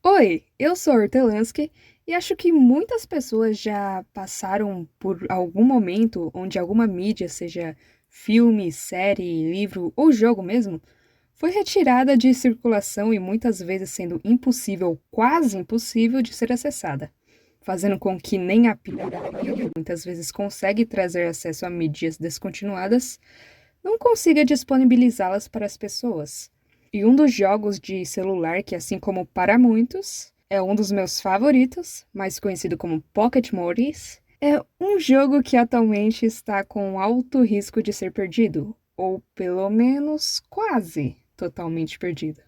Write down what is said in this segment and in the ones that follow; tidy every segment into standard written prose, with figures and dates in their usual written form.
Oi, eu sou a Hortelansky e acho que muitas pessoas já passaram por algum momento onde alguma mídia, seja filme, série, livro ou jogo mesmo, foi retirada de circulação e muitas vezes sendo impossível, quase impossível de ser acessada, fazendo com que nem a pirataria, que muitas vezes consegue trazer acesso a mídias descontinuadas, não consiga disponibilizá-las para as pessoas. E um dos jogos de celular que, assim como para muitos, é um dos meus favoritos, mais conhecido como Pocket Mortys, é um jogo que atualmente está com alto risco de ser perdido, ou pelo menos quase totalmente perdido.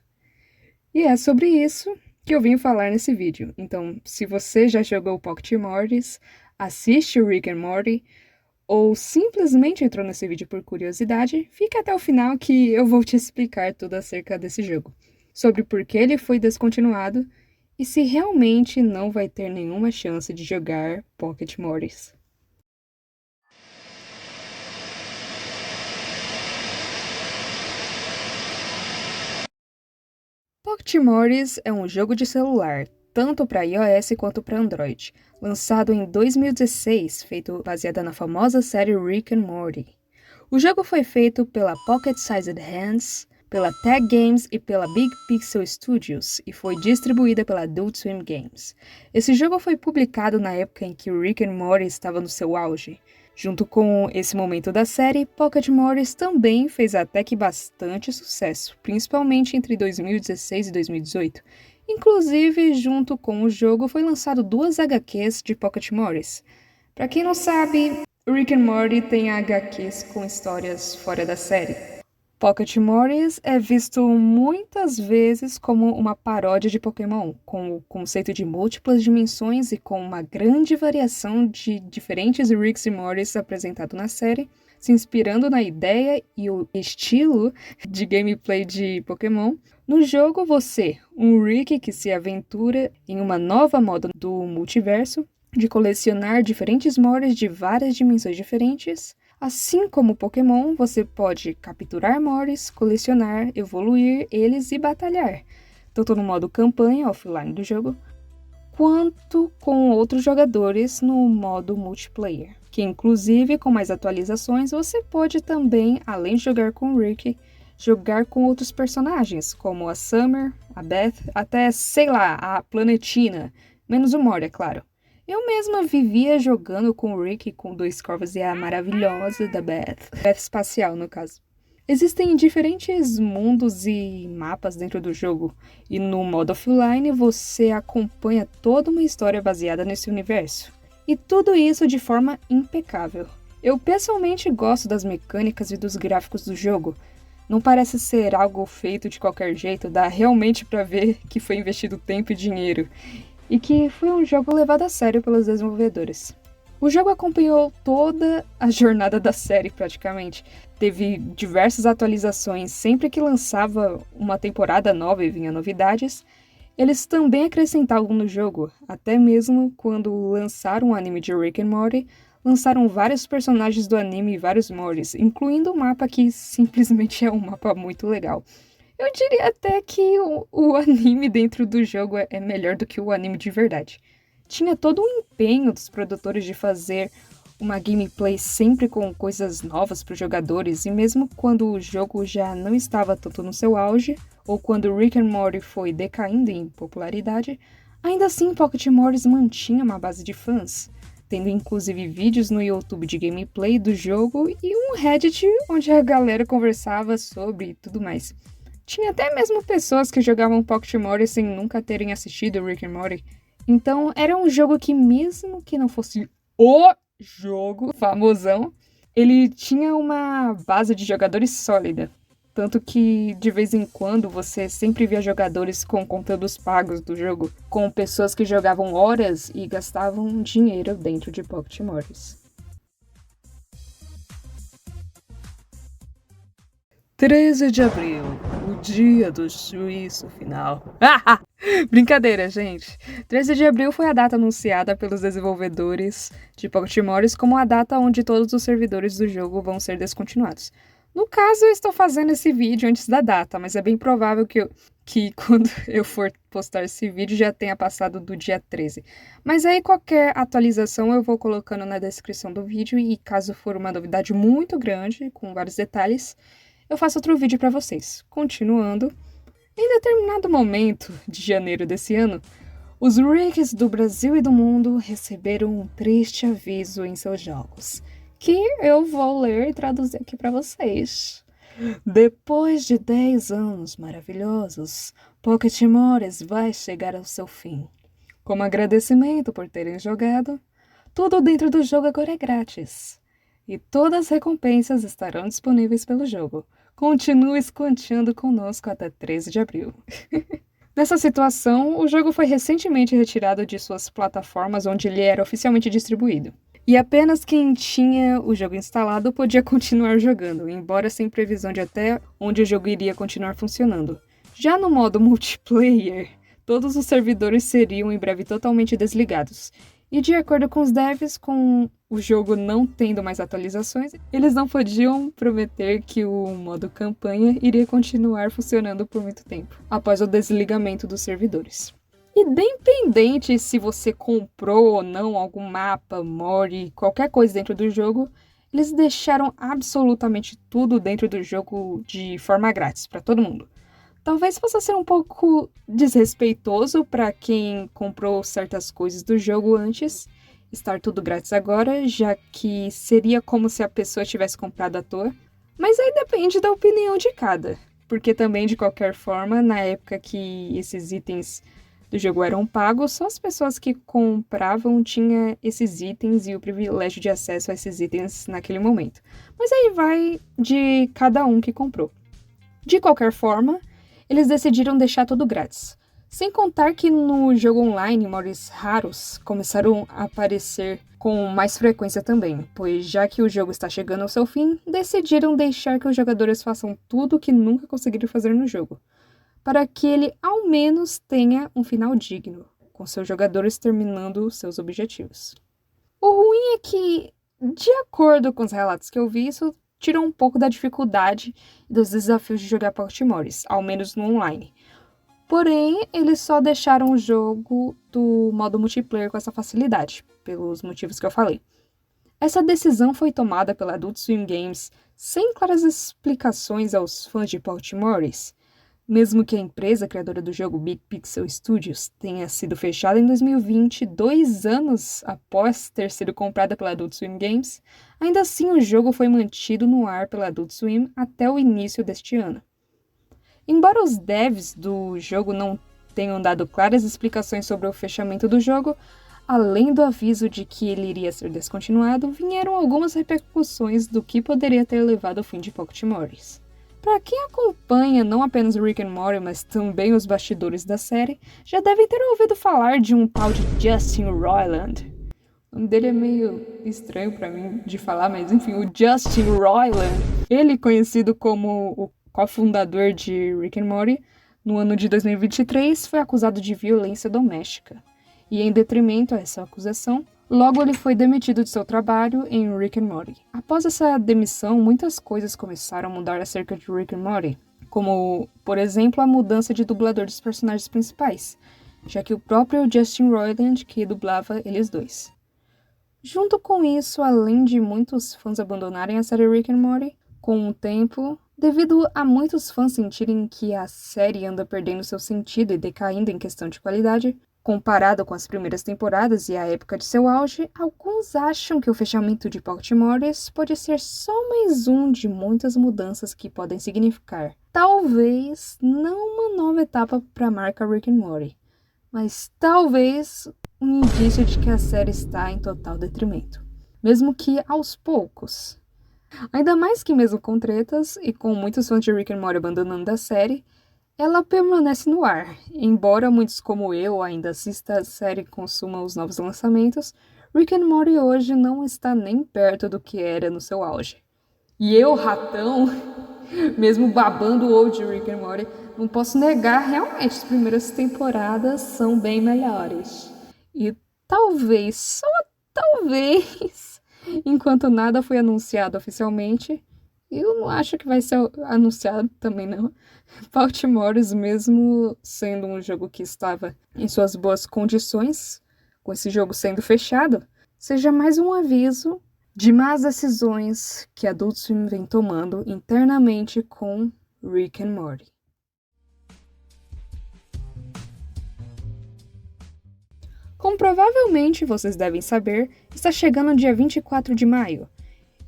E é sobre isso que eu vim falar nesse vídeo. Então, se você já jogou Pocket Mortys, assiste o Rick and Morty, ou simplesmente entrou nesse vídeo por curiosidade, fica até o final que eu vou te explicar tudo acerca desse jogo, sobre por que ele foi descontinuado e se realmente não vai ter nenhuma chance de jogar Pocket Mortys. Pocket Mortys é um jogo de celular, tanto para iOS quanto para Android, lançado em 2016, feito baseada na famosa série Rick and Morty. O jogo foi feito pela Pocket Sized Hands, pela Tag Games e pela Big Pixel Studios e foi distribuída pela Adult Swim Games. Esse jogo foi publicado na época em que o Rick and Morty estava no seu auge. Junto com esse momento da série, Pocket Mortys também fez até que bastante sucesso, principalmente entre 2016 e 2018. Inclusive, junto com o jogo, foi lançado 2 HQs de Pocket Mortys. Para quem não sabe, Rick and Morty tem HQs com histórias fora da série. Pocket Mortys é visto muitas vezes como uma paródia de Pokémon, com o conceito de múltiplas dimensões e com uma grande variação de diferentes Ricks e Mortys apresentado na série, se inspirando na ideia e o estilo de gameplay de Pokémon. No jogo, você, um Rick que se aventura em uma nova moda do multiverso, de colecionar diferentes Mortys de várias dimensões diferentes. Assim como Pokémon, você pode capturar Mortys, colecionar, evoluir eles e batalhar, tanto no modo campanha offline do jogo, quanto com outros jogadores no modo multiplayer, que inclusive com mais atualizações você pode também, além de jogar com o Rick, jogar com outros personagens, como a Summer, a Beth, até, sei lá, a Planetina, menos o Morty, é claro. Eu mesma vivia jogando com o Rick, com 2 corvos e a maravilhosa da Beth. Beth espacial, no caso. Existem diferentes mundos e mapas dentro do jogo, e no modo offline você acompanha toda uma história baseada nesse universo. E tudo isso de forma impecável. Eu pessoalmente gosto das mecânicas e dos gráficos do jogo. Não parece ser algo feito de qualquer jeito, dá realmente pra ver que foi investido tempo e dinheiro. E que foi um jogo levado a sério pelos desenvolvedores. O jogo acompanhou toda a jornada da série praticamente. Teve diversas atualizações sempre que lançava uma temporada nova e vinha novidades. Eles também acrescentavam no jogo, até mesmo quando lançaram o anime de Rick and Morty, lançaram vários personagens do anime e vários Mortys, incluindo um mapa que simplesmente é um mapa muito legal. Eu diria até que o anime dentro do jogo é melhor do que o anime de verdade. Tinha todo um empenho dos produtores de fazer uma gameplay sempre com coisas novas para os jogadores, e mesmo quando o jogo já não estava tanto no seu auge, ou quando Rick and Morty foi decaindo em popularidade, ainda assim Pocket Mortys mantinha uma base de fãs, tendo inclusive vídeos no YouTube de gameplay do jogo e um Reddit onde a galera conversava sobre e tudo mais. Tinha até mesmo pessoas que jogavam Pocket Morty sem nunca terem assistido Rick and Morty. Então era um jogo que, mesmo que não fosse o jogo famosão, ele tinha uma base de jogadores sólida. Tanto que, de vez em quando, você sempre via jogadores com conteúdos pagos do jogo, com pessoas que jogavam horas e gastavam dinheiro dentro de Pocket Mortys. 13 de abril, o dia do juízo final. Brincadeira, gente. 13 de abril foi a data anunciada pelos desenvolvedores de Pocket Mortys como a data onde todos os servidores do jogo vão ser descontinuados. No caso, eu estou fazendo esse vídeo antes da data, mas é bem provável que quando eu for postar esse vídeo já tenha passado do dia 13. Mas aí qualquer atualização eu vou colocando na descrição do vídeo e caso for uma novidade muito grande, com vários detalhes, eu faço outro vídeo para vocês. Continuando, em determinado momento de janeiro desse ano, os Ricks do Brasil e do mundo receberam um triste aviso em seus jogos, que eu vou ler e traduzir aqui para vocês. Depois de 10 anos maravilhosos, Pocket Mores vai chegar ao seu fim. Como agradecimento por terem jogado, tudo dentro do jogo agora é grátis. E todas as recompensas estarão disponíveis pelo jogo. Continue esquanteando conosco até 13 de abril. Nessa situação, o jogo foi recentemente retirado de suas plataformas onde ele era oficialmente distribuído. E apenas quem tinha o jogo instalado podia continuar jogando, embora sem previsão de até onde o jogo iria continuar funcionando. Já no modo multiplayer, todos os servidores seriam em breve totalmente desligados. E de acordo com os devs, com o jogo não tendo mais atualizações, eles não podiam prometer que o modo campanha iria continuar funcionando por muito tempo, após o desligamento dos servidores. Independente se você comprou ou não algum mapa, mod, qualquer coisa dentro do jogo, eles deixaram absolutamente tudo dentro do jogo de forma grátis para todo mundo. Talvez possa ser um pouco desrespeitoso para quem comprou certas coisas do jogo antes, estar tudo grátis agora, já que seria como se a pessoa tivesse comprado à toa. Mas aí depende da opinião de cada, porque também, de qualquer forma, na época que esses itens do jogo eram pagos, só as pessoas que compravam tinham esses itens e o privilégio de acesso a esses itens naquele momento. Mas aí vai de cada um que comprou. De qualquer forma, eles decidiram deixar tudo grátis. Sem contar que no jogo online, mods raros começaram a aparecer com mais frequência também, pois já que o jogo está chegando ao seu fim, decidiram deixar que os jogadores façam tudo o que nunca conseguiram fazer no jogo, para que ele ao menos tenha um final digno, com seus jogadores terminando seus objetivos. O ruim é que, de acordo com os relatos que eu vi, isso tirou um pouco da dificuldade e dos desafios de jogar Pocket Mores, ao menos no online. Porém, eles só deixaram o jogo do modo multiplayer com essa facilidade, pelos motivos que eu falei. Essa decisão foi tomada pela Adult Swim Games sem claras explicações aos fãs de Pocket Mores. Mesmo que a empresa criadora do jogo Big Pixel Studios tenha sido fechada em 2020, 2 anos após ter sido comprada pela Adult Swim Games, ainda assim o jogo foi mantido no ar pela Adult Swim até o início deste ano. Embora os devs do jogo não tenham dado claras explicações sobre o fechamento do jogo, além do aviso de que ele iria ser descontinuado, vieram algumas repercussões do que poderia ter levado ao fim de Pocket Mores. Para quem acompanha não apenas Rick and Morty, mas também os bastidores da série, já devem ter ouvido falar de um tal de Justin Roiland. O nome dele é meio estranho para mim de falar, mas enfim, o Justin Roiland. Ele, conhecido como o cofundador de Rick and Morty, no ano de 2023, foi acusado de violência doméstica. E em detrimento a essa acusação, logo ele foi demitido de seu trabalho em Rick and Morty. Após essa demissão, muitas coisas começaram a mudar acerca de Rick and Morty, como, por exemplo, a mudança de dublador dos personagens principais, já que o próprio Justin Roiland que dublava eles dois. Junto com isso, além de muitos fãs abandonarem a série Rick and Morty, com o tempo, devido a muitos fãs sentirem que a série anda perdendo seu sentido e decaindo em questão de qualidade, comparado com as primeiras temporadas e a época de seu auge, alguns acham que o fechamento de Pocket Mores pode ser só mais um de muitas mudanças que podem significar, talvez, não uma nova etapa para a marca Rick and Morty, mas talvez um indício de que a série está em total detrimento, mesmo que aos poucos. Ainda mais que mesmo com tretas e com muitos fãs de Rick and Morty abandonando a série, ela permanece no ar. Embora muitos como eu ainda assistam a série e consumam os novos lançamentos, Rick and Morty hoje não está nem perto do que era no seu auge. E eu, ratão, mesmo babando o ovo de Rick and Morty, não posso negar, realmente, as primeiras temporadas são bem melhores. E talvez, só talvez, enquanto nada foi anunciado oficialmente, Eu não acho que vai ser anunciado também, não. Baltimore's, mesmo sendo um jogo que estava em suas boas condições, com esse jogo sendo fechado, seja mais um aviso de más decisões que Adult Swim vem tomando internamente com Rick and Morty. Como provavelmente vocês devem saber, está chegando o dia 24 de maio,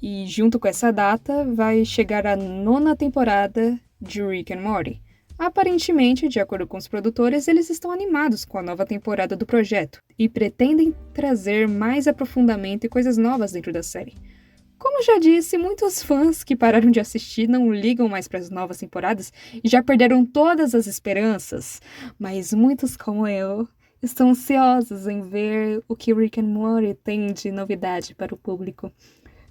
e junto com essa data vai chegar a 9ª temporada de Rick and Morty. Aparentemente, de acordo com os produtores, eles estão animados com a nova temporada do projeto e pretendem trazer mais aprofundamento e coisas novas dentro da série. Como já disse, muitos fãs que pararam de assistir não ligam mais para as novas temporadas e já perderam todas as esperanças, mas muitos como eu estão ansiosos em ver o que Rick and Morty tem de novidade para o público.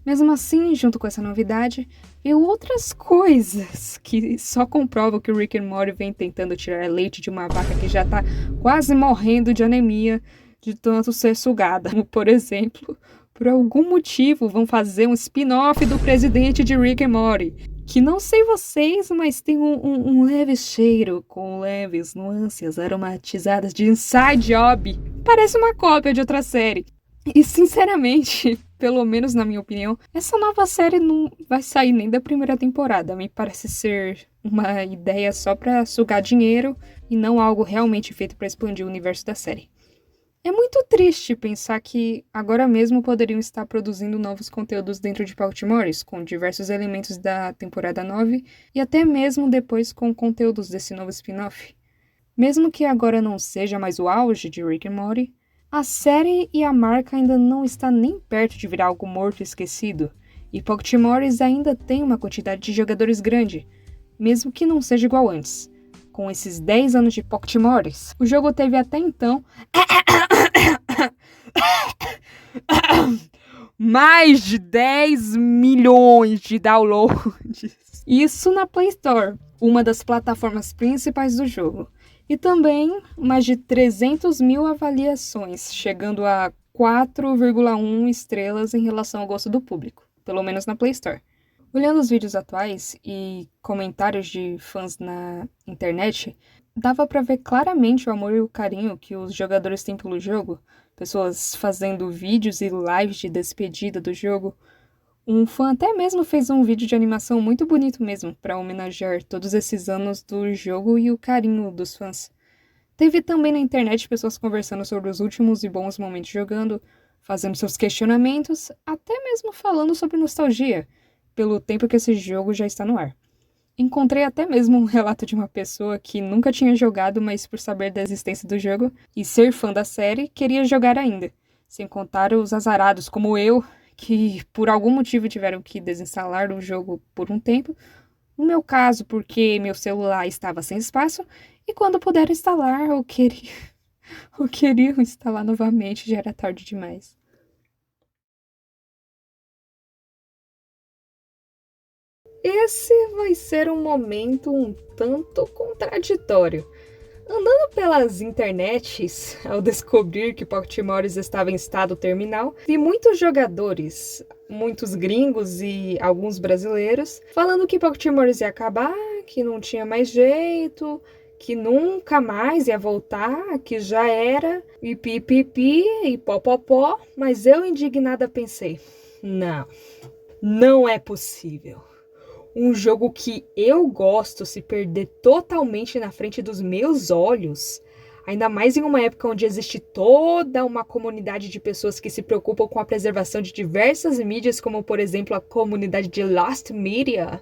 Mesmo assim, junto com essa novidade, veio outras coisas que só comprovam que o Rick and Morty vem tentando tirar leite de uma vaca que já tá quase morrendo de anemia de tanto ser sugada. Como, por exemplo, por algum motivo vão fazer um spin-off do presidente de Rick and Morty, que não sei vocês, mas tem um leve cheiro com leves nuances aromatizadas de Inside Job. Parece uma cópia de outra série. E, sinceramente, pelo menos na minha opinião, essa nova série não vai sair nem da primeira temporada. Me parece ser uma ideia só pra sugar dinheiro e não algo realmente feito pra expandir o universo da série. É muito triste pensar que agora mesmo poderiam estar produzindo novos conteúdos dentro de Baltimore's, com diversos elementos da temporada 9 e até mesmo depois com conteúdos desse novo spin-off. Mesmo que agora não seja mais o auge de Rick and Morty, a série e a marca ainda não está nem perto de virar algo morto e esquecido, e Baltimore's ainda tem uma quantidade de jogadores grande, mesmo que não seja igual antes. Com esses 10 anos de Baltimore's, o jogo teve até então mais de 10 milhões de downloads. Isso na Play Store, uma das plataformas principais do jogo. E também mais de 300 mil avaliações, chegando a 4,1 estrelas em relação ao gosto do público, pelo menos na Play Store. Olhando os vídeos atuais e comentários de fãs na internet, dava pra ver claramente o amor e o carinho que os jogadores têm pelo jogo, pessoas fazendo vídeos e lives de despedida do jogo. Um fã até mesmo fez um vídeo de animação muito bonito mesmo, para homenagear todos esses anos do jogo e o carinho dos fãs. Teve também na internet pessoas conversando sobre os últimos e bons momentos jogando, fazendo seus questionamentos, até mesmo falando sobre nostalgia, pelo tempo que esse jogo já está no ar. Encontrei até mesmo um relato de uma pessoa que nunca tinha jogado, mas por saber da existência do jogo e ser fã da série, queria jogar ainda. Sem contar os azarados como eu, que por algum motivo tiveram que desinstalar o jogo por um tempo. No meu caso, porque meu celular estava sem espaço, e quando puderam instalar, eu queria instalar novamente, já era tarde demais. Esse vai ser um momento um tanto contraditório. Andando pelas internets, ao descobrir que Baltimore's estava em estado terminal, vi muitos jogadores, muitos gringos e alguns brasileiros, falando que Baltimore's ia acabar, que não tinha mais jeito, que nunca mais ia voltar, que já era, e pipipi, e popopó, mas eu indignada pensei, não é possível. Um jogo que eu gosto se perder totalmente na frente dos meus olhos, ainda mais em uma época onde existe toda uma comunidade de pessoas que se preocupam com a preservação de diversas mídias, como por exemplo a comunidade de Lost Media,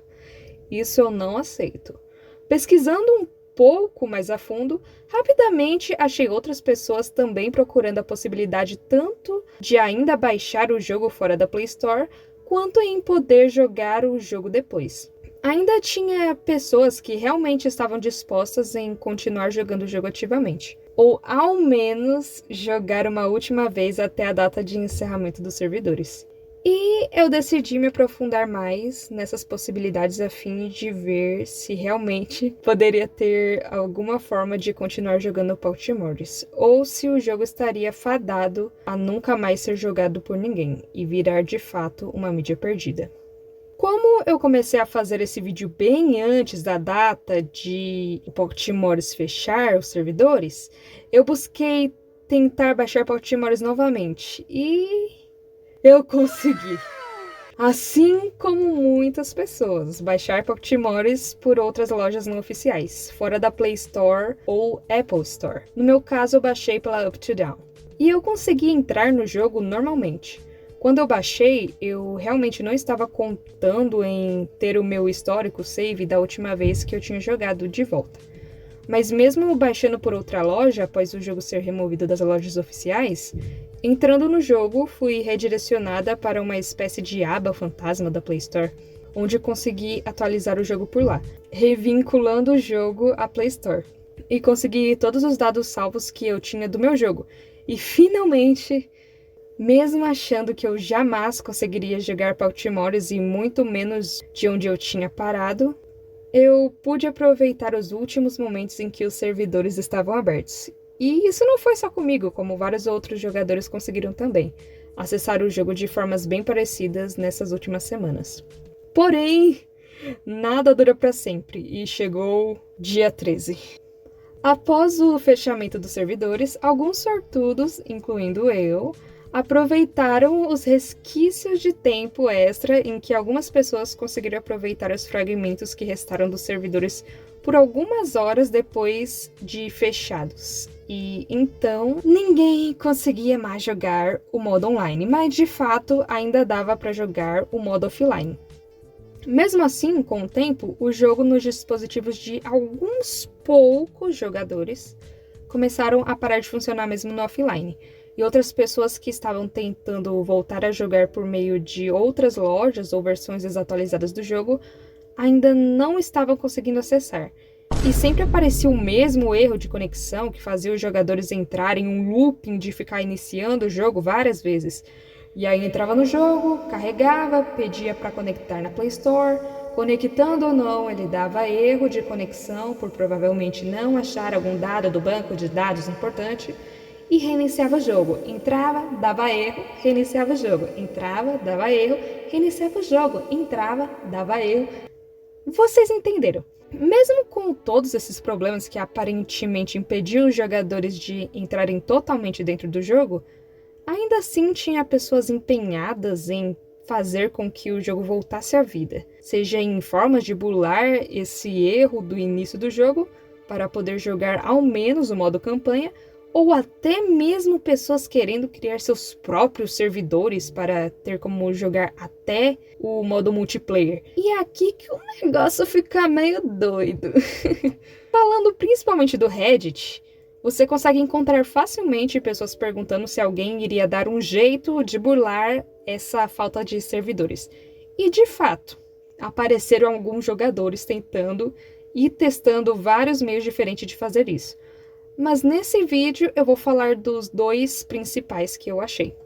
isso eu não aceito. Pesquisando um pouco mais a fundo, rapidamente achei outras pessoas também procurando a possibilidade tanto de ainda baixar o jogo fora da Play Store, quanto em poder jogar o jogo depois. Ainda tinha pessoas que realmente estavam dispostas em continuar jogando o jogo ativamente, ou ao menos jogar uma última vez até a data de encerramento dos servidores. E eu decidi me aprofundar mais nessas possibilidades a fim de ver se realmente poderia ter alguma forma de continuar jogando Baltimore's, ou se o jogo estaria fadado a nunca mais ser jogado por ninguém e virar de fato uma mídia perdida. Como eu comecei a fazer esse vídeo bem antes da data de o Pokémores fechar os servidores, eu busquei tentar baixar Pokémores novamente e eu consegui. Assim como muitas pessoas, baixar Pokémores por outras lojas não oficiais, fora da Play Store ou Apple Store. No meu caso, eu baixei pela Up to Down. E eu consegui entrar no jogo normalmente. Quando eu baixei, eu realmente não estava contando em ter o meu histórico save da última vez que eu tinha jogado de volta. Mas mesmo baixando por outra loja, após o jogo ser removido das lojas oficiais, entrando no jogo, fui redirecionada para uma espécie de aba fantasma da Play Store, onde consegui atualizar o jogo por lá, revinculando o jogo à Play Store. E consegui todos os dados salvos que eu tinha do meu jogo. E finalmente, mesmo achando que eu jamais conseguiria jogar Pokémores e muito menos de onde eu tinha parado, eu pude aproveitar os últimos momentos em que os servidores estavam abertos. E isso não foi só comigo, como vários outros jogadores conseguiram também acessar o jogo de formas bem parecidas nessas últimas semanas. Porém, nada dura para sempre e chegou dia 13. Após o fechamento dos servidores, alguns sortudos, incluindo eu, aproveitaram os resquícios de tempo extra em que algumas pessoas conseguiram aproveitar os fragmentos que restaram dos servidores por algumas horas depois de fechados. E então ninguém conseguia mais jogar o modo online, mas de fato ainda dava para jogar o modo offline. Mesmo assim, com o tempo, o jogo nos dispositivos de alguns poucos jogadores começaram a parar de funcionar mesmo no offline. E outras pessoas que estavam tentando voltar a jogar por meio de outras lojas ou versões desatualizadas do jogo ainda não estavam conseguindo acessar. E sempre aparecia o mesmo erro de conexão que fazia os jogadores entrarem em um looping de ficar iniciando o jogo várias vezes. E aí entrava no jogo, carregava, pedia para conectar na Play Store. Conectando ou não, ele dava erro de conexão por provavelmente não achar algum dado do banco de dados importante e reiniciava o jogo. Entrava, dava erro, reiniciava o jogo. Entrava, dava erro, reiniciava o jogo. Entrava, dava erro. Vocês entenderam? Mesmo com todos esses problemas que aparentemente impediam os jogadores de entrarem totalmente dentro do jogo, ainda assim tinha pessoas empenhadas em fazer com que o jogo voltasse à vida, seja em formas de burlar esse erro do início do jogo para poder jogar ao menos o modo campanha, ou até mesmo pessoas querendo criar seus próprios servidores para ter como jogar até o modo multiplayer. E é aqui que o negócio fica meio doido. Falando principalmente do Reddit, você consegue encontrar facilmente pessoas perguntando se alguém iria dar um jeito de burlar essa falta de servidores. E de fato, apareceram alguns jogadores tentando e testando vários meios diferentes de fazer isso. Mas nesse vídeo eu vou falar dos dois principais que eu achei.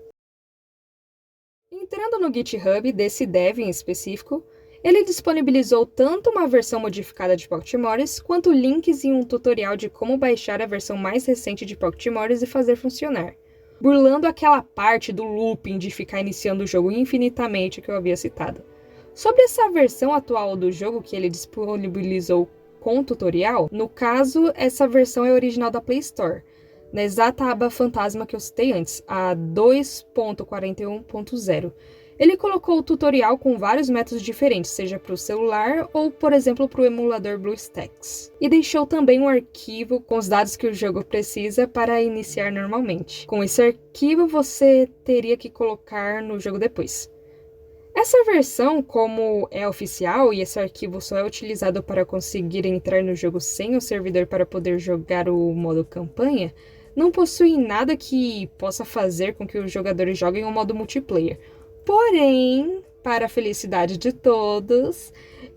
Entrando no GitHub desse dev em específico, ele disponibilizou tanto uma versão modificada de Pokémores, quanto links em um tutorial de como baixar a versão mais recente de Pokémores e fazer funcionar, burlando aquela parte do looping de ficar iniciando o jogo infinitamente que eu havia citado. Sobre essa versão atual do jogo que ele disponibilizou com tutorial, no caso, essa versão é original da Play Store, na exata aba fantasma que eu citei antes, a 2.41.0. Ele colocou o tutorial com vários métodos diferentes, seja para o celular ou, por exemplo, para o emulador BlueStacks. E deixou também um arquivo com os dados que o jogo precisa para iniciar normalmente. Com esse arquivo, você teria que colocar no jogo depois. Essa versão, como é oficial e esse arquivo só é utilizado para conseguir entrar no jogo sem o servidor para poder jogar o modo campanha, não possui nada que possa fazer com que os jogadores joguem o modo multiplayer. Porém, para a felicidade de todos,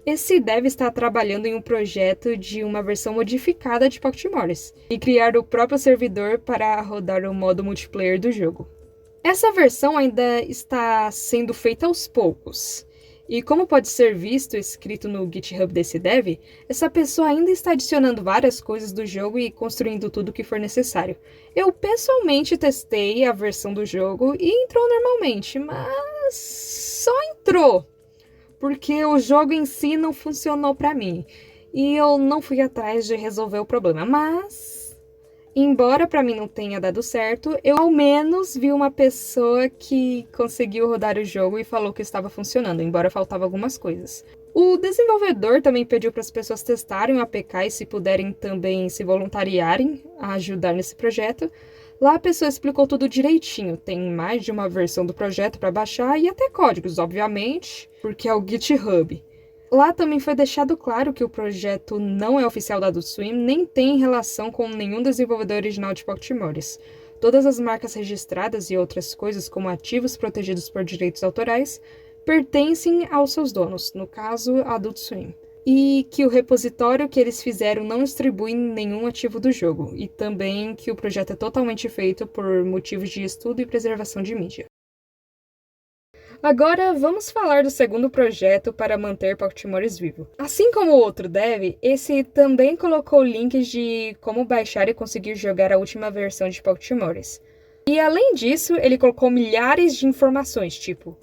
esse dev está trabalhando em um projeto de uma versão modificada de Pokémores e criar o próprio servidor para rodar o modo multiplayer do jogo. Essa versão ainda está sendo feita aos poucos, e como pode ser visto escrito no GitHub desse dev, essa pessoa ainda está adicionando várias coisas do jogo e construindo tudo o que for necessário. Eu pessoalmente testei a versão do jogo e entrou normalmente, mas só entrou. porque o jogo em si não funcionou pra mim. E eu não fui atrás de resolver o problema, mas embora pra mim não tenha dado certo, eu ao menos vi uma pessoa que conseguiu rodar o jogo e falou que estava funcionando, embora faltava algumas coisas. O desenvolvedor também pediu para as pessoas testarem o APK e se puderem também se voluntariarem a ajudar nesse projeto. Lá a pessoa explicou tudo direitinho, tem mais de uma versão do projeto para baixar e até códigos, obviamente, porque é o GitHub. Lá também foi deixado claro que o projeto não é oficial da Adult Swim, nem tem relação com nenhum desenvolvedor original de Pocket Memories. Todas as marcas registradas e outras coisas, como ativos protegidos por direitos autorais, pertencem aos seus donos, no caso, a Adult Swim. E que o repositório que eles fizeram não distribui nenhum ativo do jogo, e também que o projeto é totalmente feito por motivos de estudo e preservação de mídia. Agora vamos falar do segundo projeto para manter Pocket Memories vivo. Assim como o outro dev, esse também colocou links de como baixar e conseguir jogar a última versão de Pocket Memories. E além disso, ele colocou milhares de informações, tipo,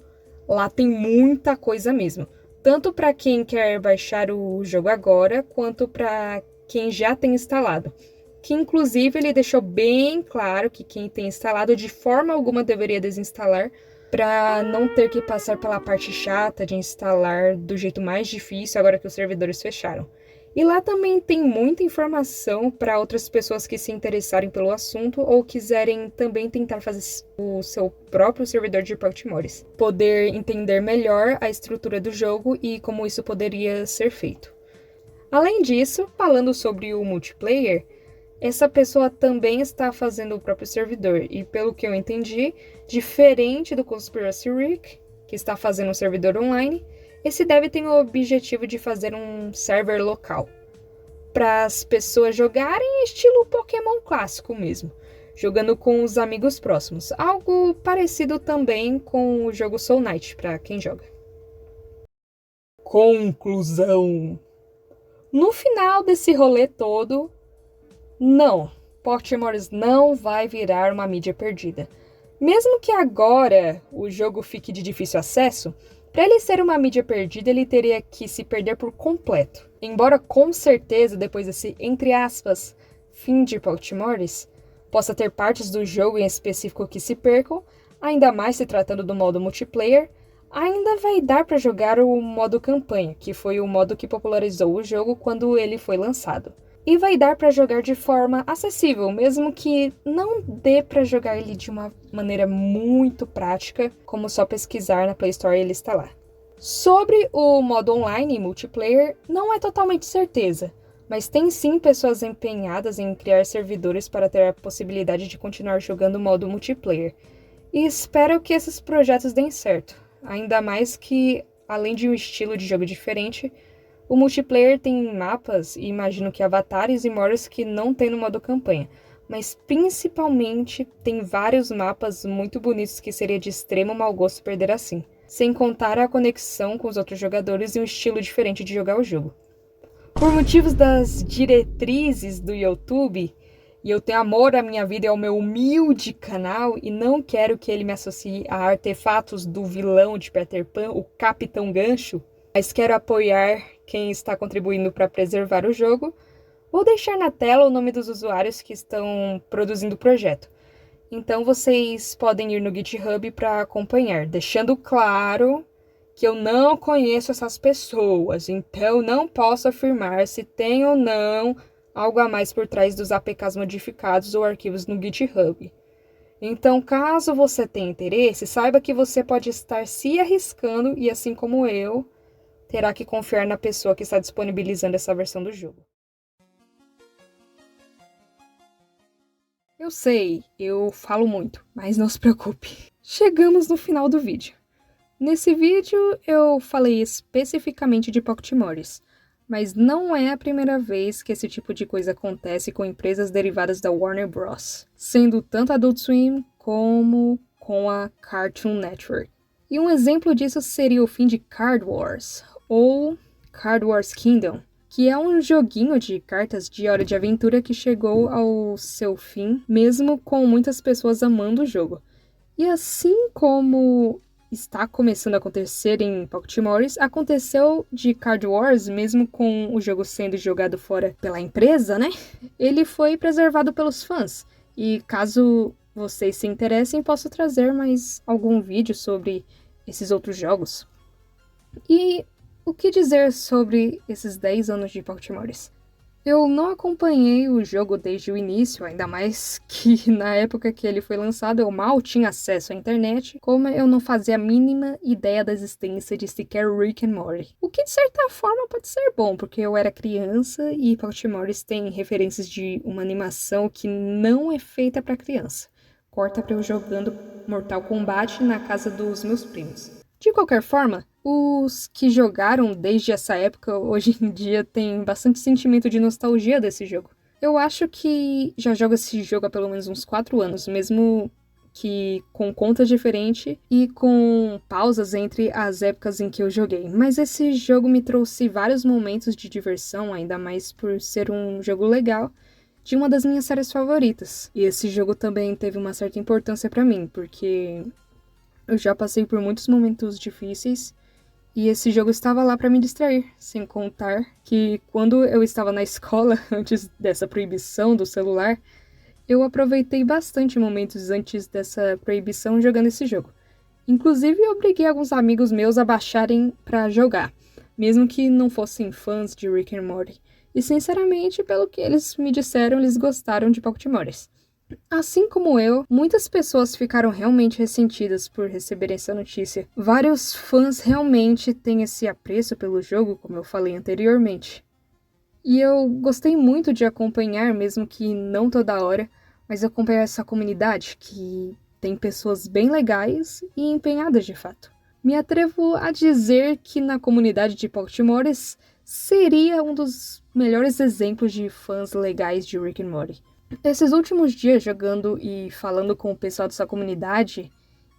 lá tem muita coisa mesmo. Tanto para quem quer baixar o jogo agora, quanto para quem já tem instalado. Que inclusive ele deixou bem claro que quem tem instalado de forma alguma deveria desinstalar, para não ter que passar pela parte chata de instalar do jeito mais difícil agora que os servidores fecharam. E lá também tem muita informação para outras pessoas que se interessarem pelo assunto ou quiserem também tentar fazer o seu próprio servidor de Pocket Memories, poder entender melhor a estrutura do jogo e como isso poderia ser feito. Além disso, falando sobre o multiplayer, essa pessoa também está fazendo o próprio servidor e, pelo que eu entendi, diferente do Conspiracy Rick, que está fazendo um servidor online, esse dev tem o objetivo de fazer um server local, para as pessoas jogarem estilo Pokémon clássico mesmo, jogando com os amigos próximos, algo parecido também com o jogo Soul Knight, para quem joga. Conclusão. No final desse rolê todo, não, Pocket Memories não vai virar uma mídia perdida. Mesmo que agora o jogo fique de difícil acesso, para ele ser uma mídia perdida, ele teria que se perder por completo. Embora com certeza, depois desse, entre aspas, fim de Pocket Memories, possa ter partes do jogo em específico que se percam, ainda mais se tratando do modo multiplayer, ainda vai dar para jogar o modo campanha, que foi o modo que popularizou o jogo quando ele foi lançado. E vai dar para jogar de forma acessível, mesmo que não dê para jogar ele de uma maneira muito prática, como só pesquisar na Play Store e ele está lá. Sobre o modo online e multiplayer, não é totalmente certeza, mas tem sim pessoas empenhadas em criar servidores para ter a possibilidade de continuar jogando o modo multiplayer. E espero que esses projetos deem certo, ainda mais que, além de um estilo de jogo diferente, o multiplayer tem mapas e imagino que avatares e mods que não tem no modo campanha, mas principalmente tem vários mapas muito bonitos que seria de extremo mau gosto perder assim, sem contar a conexão com os outros jogadores e um estilo diferente de jogar o jogo. Por motivos das diretrizes do YouTube, e eu tenho amor à minha vida e ao meu humilde canal e não quero que ele me associe a artefatos do vilão de Peter Pan, o Capitão Gancho, mas quero apoiar quem está contribuindo para preservar o jogo, vou deixar na tela o nome dos usuários que estão produzindo o projeto. Então vocês podem ir no GitHub para acompanhar, deixando claro que eu não conheço essas pessoas, então não posso afirmar se tem ou não algo a mais por trás dos APKs modificados ou arquivos no GitHub. Então, caso você tenha interesse, saiba que você pode estar se arriscando e, assim como eu, terá que confiar na pessoa que está disponibilizando essa versão do jogo. Eu sei, eu falo muito, mas não se preocupe. Chegamos no final do vídeo. Nesse vídeo eu falei especificamente de Pocket Memories, mas não é a primeira vez que esse tipo de coisa acontece com empresas derivadas da Warner Bros., sendo tanto a Adult Swim como com a Cartoon Network. E um exemplo disso seria o fim de Card Wars, ou Card Wars Kingdom, que é um joguinho de cartas de Hora de Aventura que chegou ao seu fim, mesmo com muitas pessoas amando o jogo. E assim como está começando a acontecer em Pocket Morris aconteceu de Card Wars, mesmo com o jogo sendo jogado fora pela empresa, né? Ele foi preservado pelos fãs. E caso vocês se interessem, posso trazer mais algum vídeo sobre esses outros jogos. E o que dizer sobre esses 10 anos de Pocket Morris? Eu não acompanhei o jogo desde o início, ainda mais que na época que ele foi lançado eu mal tinha acesso à internet, como eu não fazia a mínima ideia da existência de sequer Rick and Morty. O que de certa forma pode ser bom, porque eu era criança e Pocket Morris tem referências de uma animação que não é feita para criança. Corta pra eu jogando Mortal Kombat na casa dos meus primos. De qualquer forma, os que jogaram desde essa época, hoje em dia, têm bastante sentimento de nostalgia desse jogo. Eu acho que já jogo esse jogo há pelo menos uns 4 anos, mesmo que com conta diferente e com pausas entre as épocas em que eu joguei. Mas esse jogo me trouxe vários momentos de diversão, ainda mais por ser um jogo legal, de uma das minhas séries favoritas. E esse jogo também teve uma certa importância pra mim, porque eu já passei por muitos momentos difíceis e esse jogo estava lá para me distrair, sem contar que quando eu estava na escola, antes dessa proibição do celular, eu aproveitei bastante momentos antes dessa proibição jogando esse jogo. Inclusive, eu obriguei alguns amigos meus a baixarem para jogar, mesmo que não fossem fãs de Rick and Morty. E sinceramente, pelo que eles me disseram, eles gostaram de Pocket Morris. Assim como eu, muitas pessoas ficaram realmente ressentidas por receberem essa notícia. Vários fãs realmente têm esse apreço pelo jogo, como eu falei anteriormente. E eu gostei muito de acompanhar, mesmo que não toda hora, mas acompanhar essa comunidade que tem pessoas bem legais e empenhadas de fato. Me atrevo a dizer que na comunidade de Pocket Morris seria um dos melhores exemplos de fãs legais de Rick and Morty. Esses últimos dias jogando e falando com o pessoal dessa comunidade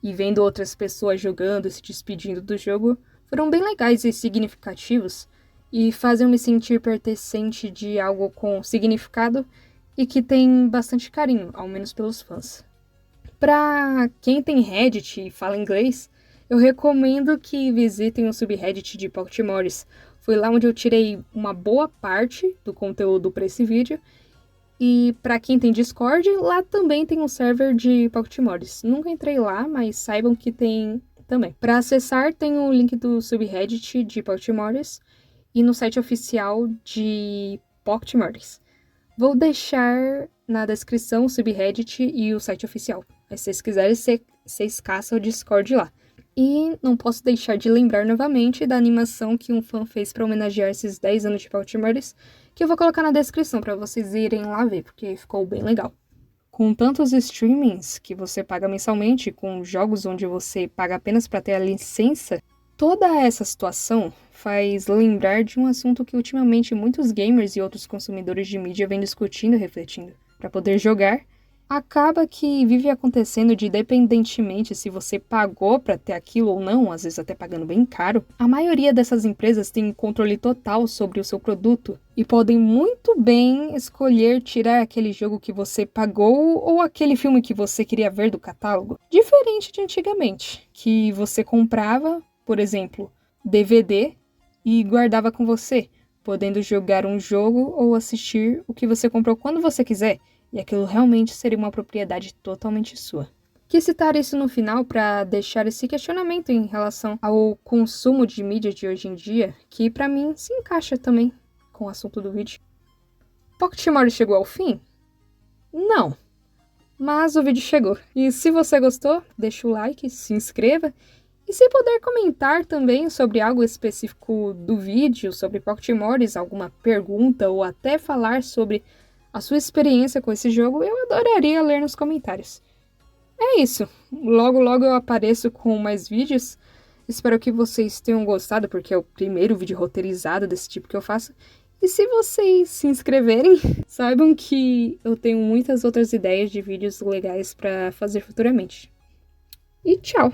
e vendo outras pessoas jogando e se despedindo do jogo foram bem legais e significativos e fazem eu me sentir pertencente de algo com significado e que tem bastante carinho, ao menos pelos fãs. Pra quem tem Reddit e fala inglês, eu recomendo que visitem o subreddit de Pocket Morris. Foi lá onde eu tirei uma boa parte do conteúdo para esse vídeo. E para quem tem Discord, lá também tem um server de Pocket Morris. Nunca entrei lá, mas saibam que tem também. Para acessar, tem o link do subreddit de Pocket Morris e no site oficial de Pocket Morris. Vou deixar na descrição o subreddit e o site oficial. Mas se vocês quiserem, vocês caçam o Discord lá. E não posso deixar de lembrar novamente da animação que um fã fez para homenagear esses 10 anos de Pocket Morris, que eu vou colocar na descrição para vocês irem lá ver, porque ficou bem legal. Com tantos streamings que você paga mensalmente, com jogos onde você paga apenas para ter a licença, toda essa situação faz lembrar de um assunto que ultimamente muitos gamers e outros consumidores de mídia vêm discutindo e refletindo. Para poder jogar, acaba que vive acontecendo de, independentemente se você pagou para ter aquilo ou não, às vezes até pagando bem caro, a maioria dessas empresas tem controle total sobre o seu produto e podem muito bem escolher tirar aquele jogo que você pagou ou aquele filme que você queria ver do catálogo. Diferente de antigamente, que você comprava, por exemplo, DVD e guardava com você, podendo jogar um jogo ou assistir o que você comprou quando você quiser. E aquilo realmente seria uma propriedade totalmente sua. Quis citar isso no final para deixar esse questionamento em relação ao consumo de mídia de hoje em dia, que para mim se encaixa também com o assunto do vídeo. Pocket Morris chegou ao fim? Não. Mas o vídeo chegou. E se você gostou, deixa o like, se inscreva. E se puder comentar também sobre algo específico do vídeo, sobre Pocket Morris, alguma pergunta ou até falar sobre a sua experiência com esse jogo, eu adoraria ler nos comentários. É isso. Logo, logo eu apareço com mais vídeos. Espero que vocês tenham gostado, porque é o primeiro vídeo roteirizado desse tipo que eu faço. E se vocês se inscreverem, saibam que eu tenho muitas outras ideias de vídeos legais para fazer futuramente. E tchau!